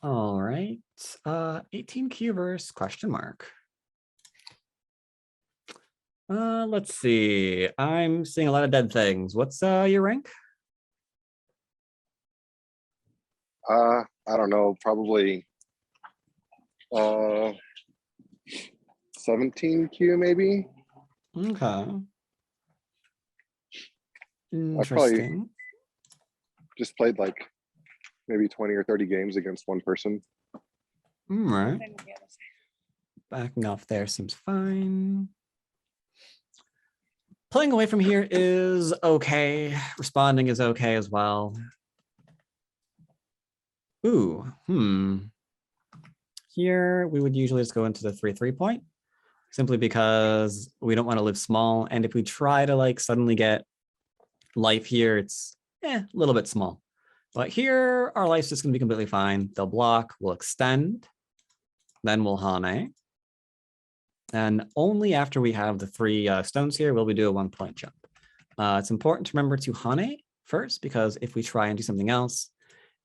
All right. 18 cubers, question mark. Let's see. I'm seeing a lot of dead things. What's your rank? I don't know, probably 17Q maybe. Okay. I probably Interesting. just played like maybe 20 or 30 games against one person. All right. Backing off there seems fine. Playing away from here is okay. Responding is okay as well. Ooh, Here we would usually just go into the 3-3 point, simply because we don't want to live small. And if we try to like suddenly get life here, it's a little bit small. But here, our life's just going to be completely fine. They'll block, we'll extend, then we'll Hane. And only after we have the 3 stones here will we do a 1-point jump. It's important to remember to Hane first, because if we try and do something else,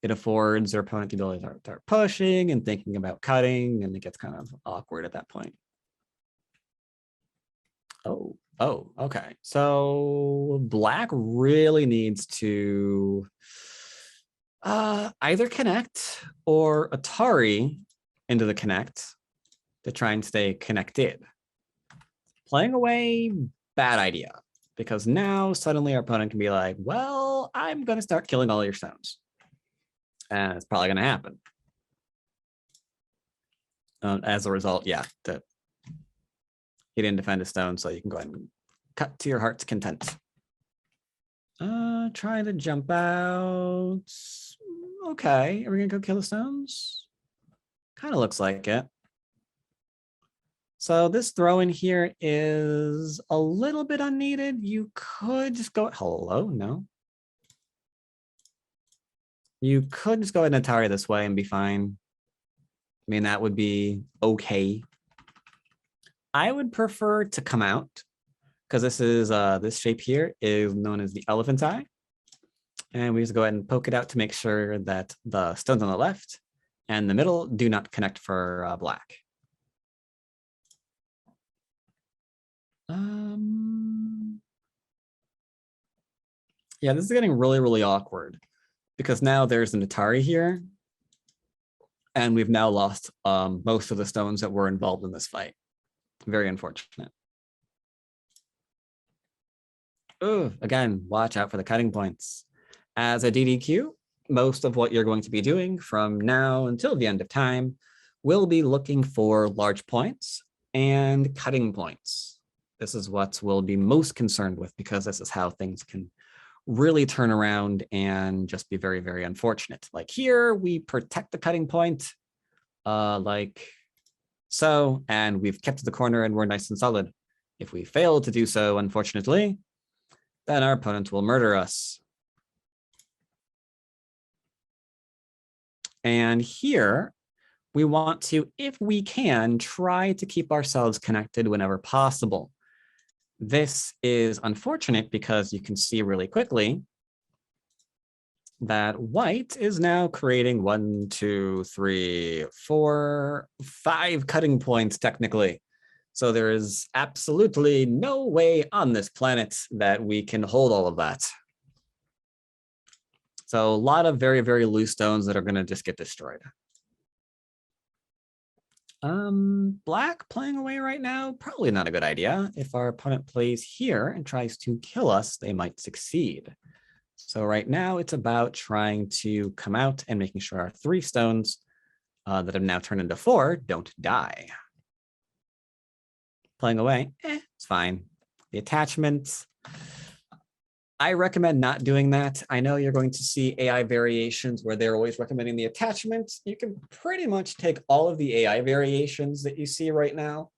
it affords our opponent the ability to start pushing and thinking about cutting, and it gets kind of awkward at that point. Oh, okay. So black really needs to either connect or Atari into the connect to try and stay connected. Playing away, bad idea, because now suddenly our opponent can be like, well, I'm going to start killing all your stones. And it's probably going to happen. As a result, yeah, he didn't defend a stone, so you can go ahead and cut to your heart's content. Trying to jump out. Okay, are we gonna go kill the stones? Kind of looks like it. So this throw in here is a little bit unneeded. You could just go, hello, no. You could just go ahead and Atari this way and be fine. I mean, that would be okay. I would prefer to come out, because this is this shape here is known as the elephant's eye. And we just go ahead and poke it out to make sure that the stones on the left and the middle do not connect for black. Yeah, this is getting really, really awkward, because now there's an Atari here, and we've now lost most of the stones that were involved in this fight. Very unfortunate. Ooh, again, watch out for the cutting points. As a DDQ, most of what you're going to be doing from now until the end of time will be looking for large points and cutting points. This is what we'll be most concerned with, because this is how things can really turn around and just be very, very unfortunate. Like here, we protect the cutting point like so, and we've kept the corner and we're nice and solid. If we fail to do so, unfortunately, then our opponent will murder us. And here, we want to, if we can, try to keep ourselves connected whenever possible. This is unfortunate because you can see really quickly that white is now creating 1, 2, 3, 4, 5 cutting points technically. So there is absolutely no way on this planet that we can hold all of that. So a lot of very, very loose stones that are going to just get destroyed. Black playing away right now, probably not a good idea. If our opponent plays here and tries to kill us, they might succeed. So right now it's about trying to come out and making sure our 3 stones that have now turned into 4 don't die. Playing away, it's fine. The attachments, I recommend not doing that. I know you're going to see AI variations where they're always recommending the attachments. You can pretty much take all of the AI variations that you see right now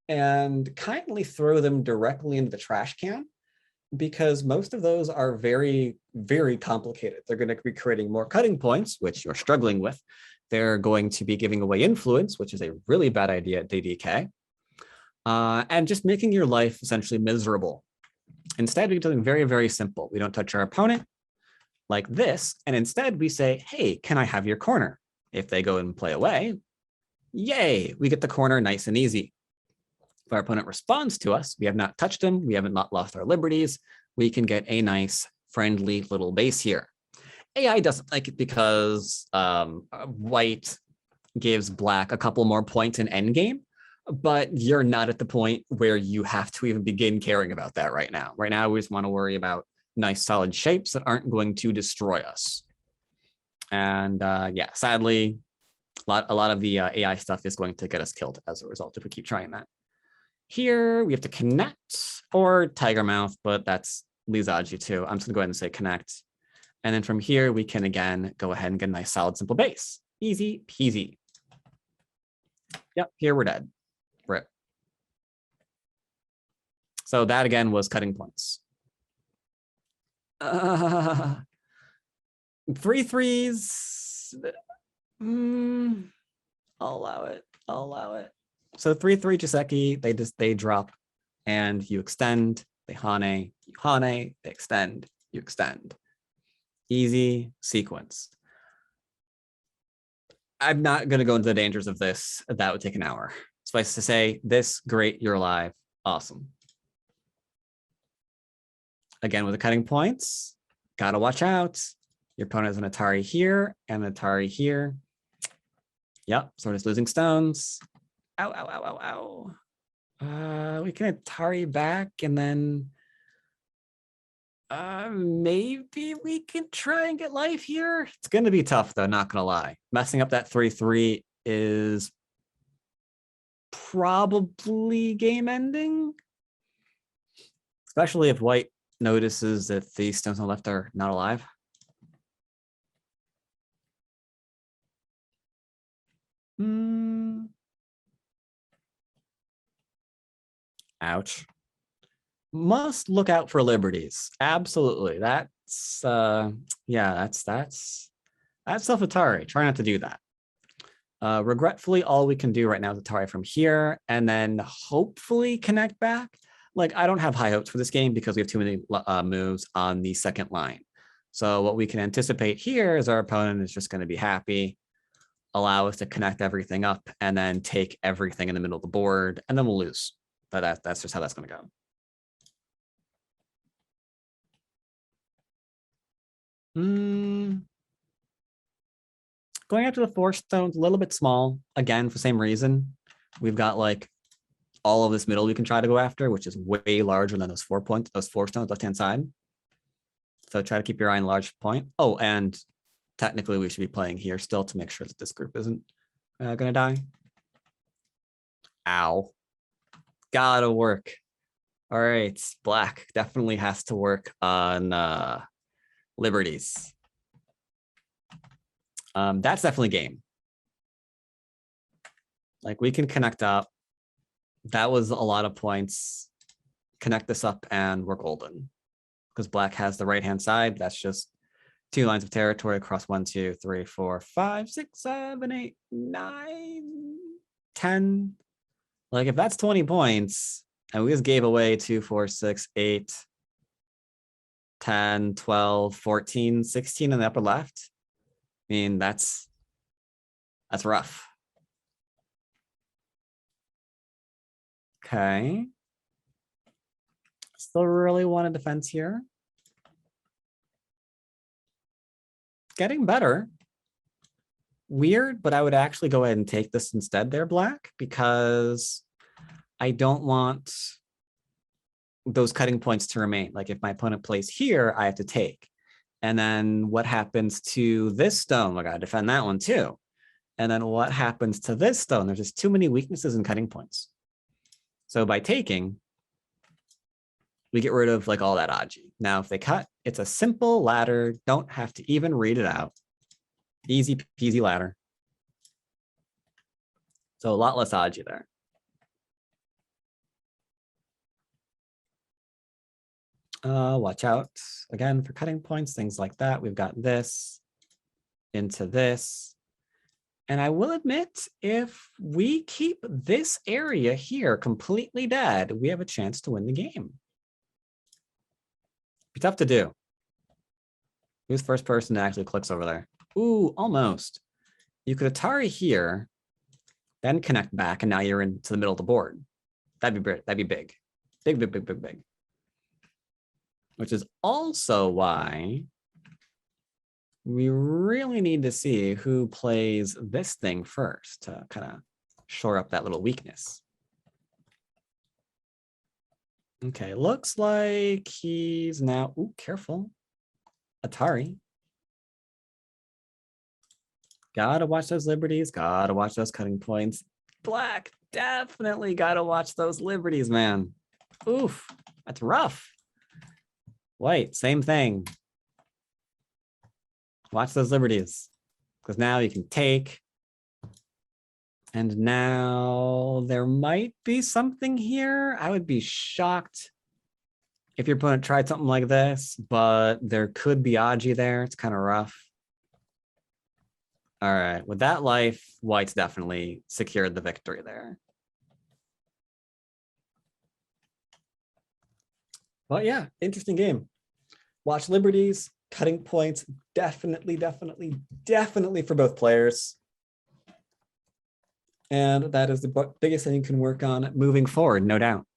and kindly throw them directly into the trash can, because most of those are very, very complicated. They're going to be creating more cutting points, which you're struggling with. They're going to be giving away influence, which is a really bad idea at DDK, and just making your life essentially miserable. Instead, we do something very, very simple. We don't touch our opponent like this. And instead we say, hey, can I have your corner? If they go and play away, yay, we get the corner nice and easy. If our opponent responds to us, we have not touched them, we haven't not lost our liberties, we can get a nice friendly little base here. AI doesn't like it because white gives black a couple more points in endgame, but you're not at the point where you have to even begin caring about that right now. Right now, we just want to worry about nice solid shapes that aren't going to destroy us. And yeah, sadly, a lot of the AI stuff is going to get us killed as a result if we keep trying that. Here, we have to connect or tiger mouth, but that's Lizaji too. I'm just gonna go ahead and say connect. And then from here, we can again, go ahead and get a nice solid simple base. Easy peasy. Yep, here we're dead. Rip. So that again was cutting points. 3-3s. I'll allow it. I'll allow it. So 3-3 Joseki, they drop and you extend, they hane, you hane, they extend, you extend. Easy sequence. I'm not going to go into the dangers of this. That would take an hour. Suffice to say, this, great, you're alive. Awesome. Again, with the cutting points, gotta watch out. Your opponent has an Atari here and an Atari here. Yep, so we're just losing stones. Ow, ow, ow, ow, ow. We can Atari back and then maybe we can try and get life here. It's going to be tough though, not going to lie. Messing up that 3-3 is probably game ending. Especially if white notices that the stones on the left are not alive. Ouch. Must look out for liberties. Absolutely. That's yeah, that's self-Atari. Try not to do that. Regretfully, all we can do right now is Atari from here and then hopefully connect back. Like, I don't have high hopes for this game because we have too many moves on the second line. So what we can anticipate here is our opponent is just going to be happy, allow us to connect everything up, and then take everything in the middle of the board, and then we'll lose. But that's just how that's going to go. Going after the 4 stones, a little bit small. Again, for the same reason. We've got like all of this middle we can try to go after, which is way larger than those 4 points, those 4 stones left-hand side. So try to keep your eye on large point. Oh, and technically we should be playing here still to make sure that this group isn't gonna die. Ow. Gotta work. All right, black definitely has to work on liberties. That's definitely game. Like, we can connect up. That was a lot of points. Connect this up and we're golden. Because black has the right-hand side. That's just 2 lines of territory across 1, 2, 3, 4, 5, 6, 7, 8, 9, 10. Like, if that's 20 points, and we just gave away 2, 4, 6, 8, 10, 12, 14, 16 in the upper left. I mean, that's rough. Okay. Still really want a defense here. Getting better. Weird, but I would actually go ahead and take this instead there, black, because I don't want those cutting points to remain. Like, if my opponent plays here, I have to take. And then what happens to this stone? I gotta defend that one too. And then what happens to this stone? There's just too many weaknesses and cutting points. So by taking, we get rid of like all that Aji. Now, if they cut, it's a simple ladder. Don't have to even read it out. Easy peasy ladder. So a lot less Aji there. Watch out again for cutting points, things like that. We've got this into this. And I will admit, if we keep this area here completely dead, we have a chance to win the game. Be tough to do. Who's first person that actually clicks over there? Ooh, almost. you could Atari here, then connect back, and now you're into the middle of the board. That'd be big. Big. Which is also why we really need to see who plays this thing first to kind of shore up that little weakness. Okay, looks like he's now, ooh, careful. Atari. Gotta watch those liberties, gotta watch those cutting points. Black, definitely gotta watch those liberties, man. Oof, that's rough. White, same thing. Watch those liberties, because now you can take. And now there might be something here. I would be shocked if your opponent tried something like this, but there could be Aji there. It's kind of rough. All right, with that life, White's definitely secured the victory there. But yeah, interesting game. Watch liberties, cutting points, definitely for both players. And that is the biggest thing you can work on moving forward, no doubt.